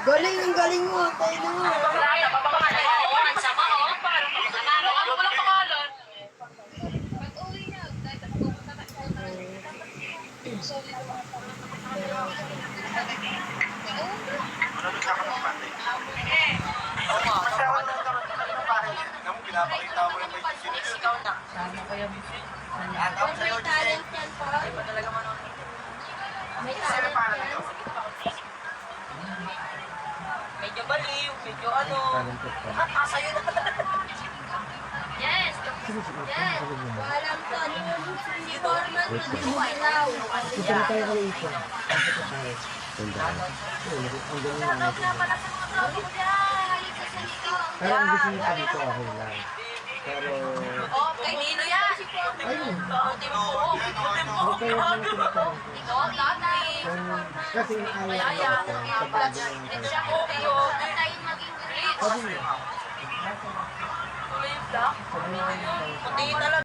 Galing ang galing mo, tayo na mo. Pinapakita mo lang may chichiris. Ikaw na. Sana ko yung may talent yan po. Ay ba talaga manonood? May talent yan. Medyo baliw, medyo ano. Sa'yo na. Yes. Yes. Walang to. Si Borman mag-ilaw. Ito na tayo kami ito. Sarap na pala sa mga tao ko dyan. Pero ang gusto nito dito okay lang. Pero... Oh, kay Nino yan. Ayun. Puting buhok. Puting buhok. Okay lang yung tinatanong. Ikaw ang tatay. Kasi inaaya ko sa bago ng Siya ko kayo. Antayin maging great. Sabi niya. Tuloy yung black. Puti talaga.